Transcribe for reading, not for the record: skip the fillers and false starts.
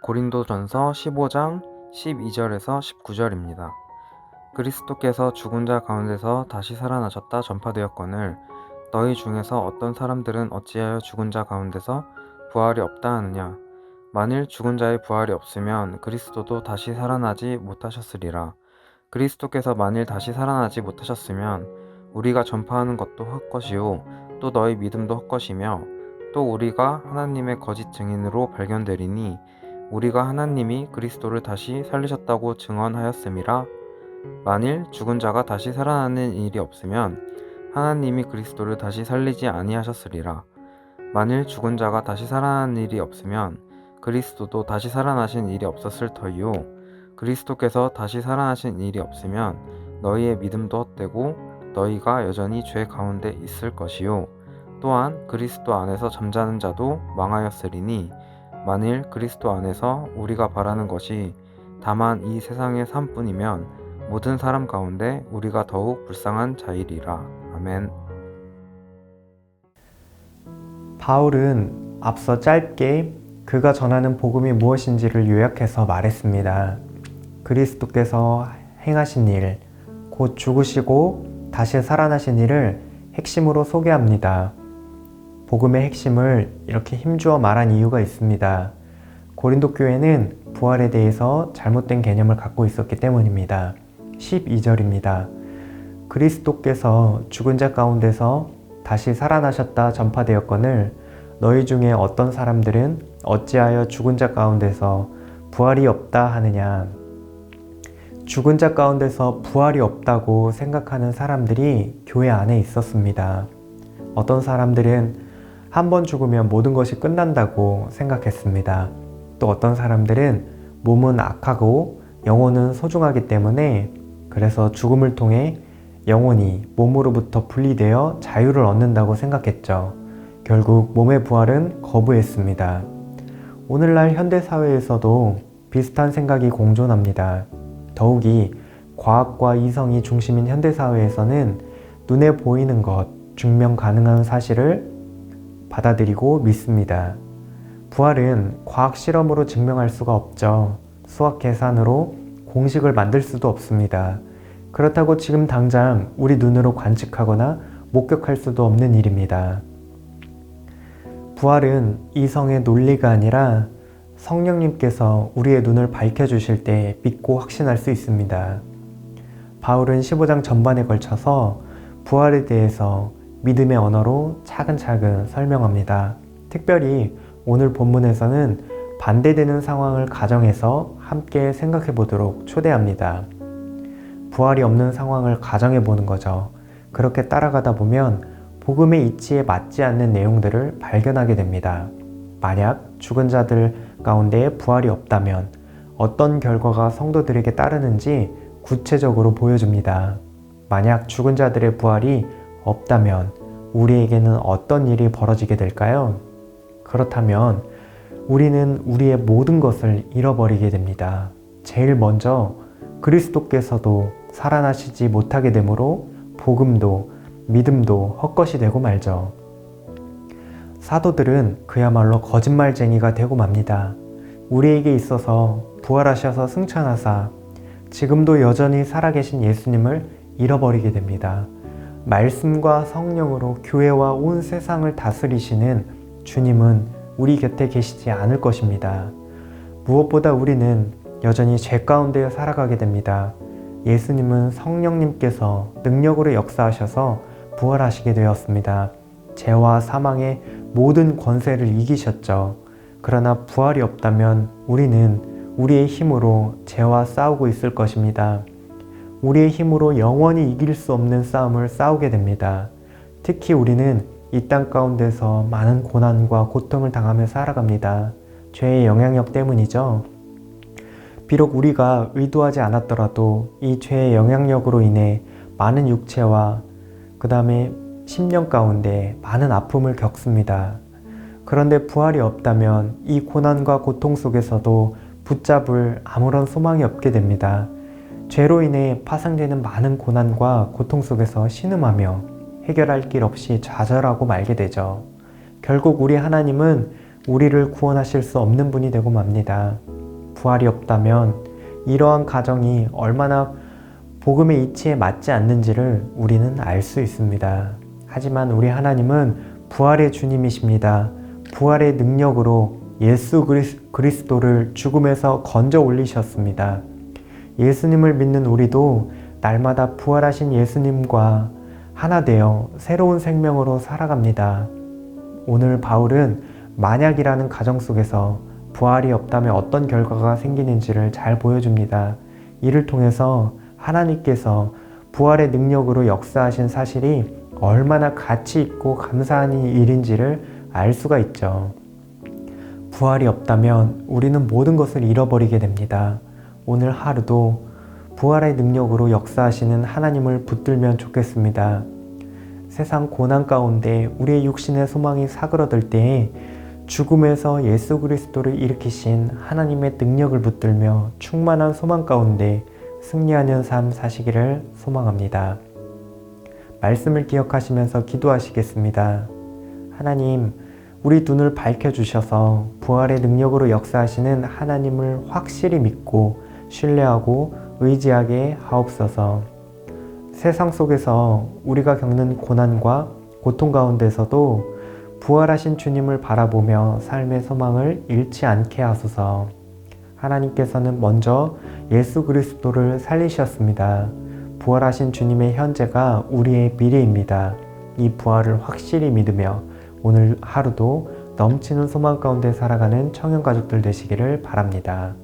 고린도전서 15장 12절에서 19절입니다. 그리스도께서 죽은 자 가운데서 다시 살아나셨다 전파되었거늘 너희 중에서 어떤 사람들은 어찌하여 죽은 자 가운데서 부활이 없다 하느냐. 만일 죽은 자의 부활이 없으면 그리스도도 다시 살아나지 못하셨으리라. 그리스도께서 만일 다시 살아나지 못하셨으면 우리가 전파하는 것도 헛것이요 또 너희 믿음도 헛것이며 또 우리가 하나님의 거짓 증인으로 발견되리니 우리가 하나님이 그리스도를 다시 살리셨다고 증언하였음이라. 만일 죽은 자가 다시 살아나는 일이 없으면 하나님이 그리스도를 다시 살리지 아니하셨으리라. 만일 죽은 자가 다시 살아나는 일이 없으면 그리스도도 다시 살아나신 일이 없었을 터이요 그리스도께서 다시 살아나신 일이 없으면 너희의 믿음도 헛되고 너희가 여전히 죄 가운데 있을 것이요 또한 그리스도 안에서 잠자는 자도 망하였으리니 만일 그리스도 안에서 우리가 바라는 것이 다만 이 세상의 삶뿐이면 모든 사람 가운데 우리가 더욱 불쌍한 자이리라. 아멘. 바울은 앞서 짧게 그가 전하는 복음이 무엇인지를 요약해서 말했습니다. 그리스도께서 행하신 일, 곧 죽으시고 다시 살아나신 일을 핵심으로 소개합니다. 복음의 핵심을 이렇게 힘주어 말한 이유가 있습니다. 고린도 교회는 부활에 대해서 잘못된 개념을 갖고 있었기 때문입니다. 12절입니다. 그리스도께서 죽은 자 가운데서 다시 살아나셨다 전파되었거늘 너희 중에 어떤 사람들은 어찌하여 죽은 자 가운데서 부활이 없다 하느냐. 죽은 자 가운데서 부활이 없다고 생각하는 사람들이 교회 안에 있었습니다. 어떤 사람들은 한 번 죽으면 모든 것이 끝난다고 생각했습니다. 또 어떤 사람들은 몸은 악하고 영혼은 소중하기 때문에 그래서 죽음을 통해 영혼이 몸으로부터 분리되어 자유를 얻는다고 생각했죠. 결국 몸의 부활은 거부했습니다. 오늘날 현대사회에서도 비슷한 생각이 공존합니다. 더욱이 과학과 이성이 중심인 현대사회에서는 눈에 보이는 것, 증명 가능한 사실을 받아들이고 믿습니다. 부활은 과학 실험으로 증명할 수가 없죠. 수학 계산으로 공식을 만들 수도 없습니다. 그렇다고 지금 당장 우리 눈으로 관측하거나 목격할 수도 없는 일입니다. 부활은 이성의 논리가 아니라 성령님께서 우리의 눈을 밝혀주실 때 믿고 확신할 수 있습니다. 바울은 15장 전반에 걸쳐서 부활에 대해서 믿음의 언어로 차근차근 설명합니다. 특별히 오늘 본문에서는 반대되는 상황을 가정해서 함께 생각해 보도록 초대합니다. 부활이 없는 상황을 가정해 보는 거죠. 그렇게 따라가다 보면 복음의 이치에 맞지 않는 내용들을 발견하게 됩니다. 만약 죽은 자들 가운데 부활이 없다면 어떤 결과가 성도들에게 따르는지 구체적으로 보여줍니다. 만약 죽은 자들의 부활이 없다면 우리에게는 어떤 일이 벌어지게 될까요? 그렇다면 우리는 우리의 모든 것을 잃어버리게 됩니다. 제일 먼저 그리스도께서도 살아나시지 못하게 되므로 복음도 믿음도 헛것이 되고 말죠. 사도들은 그야말로 거짓말쟁이가 되고 맙니다. 우리에게 있어서 부활하셔서 승천하사 지금도 여전히 살아계신 예수님을 잃어버리게 됩니다. 말씀과 성령으로 교회와 온 세상을 다스리시는 주님은 우리 곁에 계시지 않을 것입니다. 무엇보다 우리는 여전히 죄 가운데 살아가게 됩니다. 예수님은 성령님께서 능력으로 역사하셔서 부활하시게 되었습니다. 죄와 사망의 모든 권세를 이기셨죠. 그러나 부활이 없다면 우리는 우리의 힘으로 죄와 싸우고 있을 것입니다. 우리의 힘으로 영원히 이길 수 없는 싸움을 싸우게 됩니다. 특히 우리는 이 땅 가운데서 많은 고난과 고통을 당하며 살아갑니다. 죄의 영향력 때문이죠. 비록 우리가 의도하지 않았더라도 이 죄의 영향력으로 인해 많은 육체와 그 다음에 심령 가운데 많은 아픔을 겪습니다. 그런데 부활이 없다면 이 고난과 고통 속에서도 붙잡을 아무런 소망이 없게 됩니다. 죄로 인해 파생되는 많은 고난과 고통 속에서 신음하며 해결할 길 없이 좌절하고 말게 되죠. 결국 우리 하나님은 우리를 구원하실 수 없는 분이 되고 맙니다. 부활이 없다면 이러한 가정이 얼마나 복음의 이치에 맞지 않는지를 우리는 알 수 있습니다. 하지만 우리 하나님은 부활의 주님이십니다. 부활의 능력으로 예수 그리스도를 죽음에서 건져 올리셨습니다. 예수님을 믿는 우리도 날마다 부활하신 예수님과 하나 되어 새로운 생명으로 살아갑니다. 오늘 바울은 만약이라는 가정 속에서 부활이 없다면 어떤 결과가 생기는지를 잘 보여줍니다. 이를 통해서 하나님께서 부활의 능력으로 역사하신 사실이 얼마나 가치 있고 감사한 일인지를 알 수가 있죠. 부활이 없다면 우리는 모든 것을 잃어버리게 됩니다. 오늘 하루도 부활의 능력으로 역사하시는 하나님을 붙들면 좋겠습니다. 세상 고난 가운데 우리의 육신의 소망이 사그러들 때에 죽음에서 예수 그리스도를 일으키신 하나님의 능력을 붙들며 충만한 소망 가운데 승리하는 삶 사시기를 소망합니다. 말씀을 기억하시면서 기도하시겠습니다. 하나님, 우리 눈을 밝혀주셔서 부활의 능력으로 역사하시는 하나님을 확실히 믿고 신뢰하고 의지하게 하옵소서. 세상 속에서 우리가 겪는 고난과 고통 가운데서도 부활하신 주님을 바라보며 삶의 소망을 잃지 않게 하소서. 하나님께서는 먼저 예수 그리스도를 살리셨습니다. 부활하신 주님의 현재가 우리의 미래입니다. 이 부활을 확실히 믿으며 오늘 하루도 넘치는 소망 가운데 살아가는 청년가족들 되시기를 바랍니다.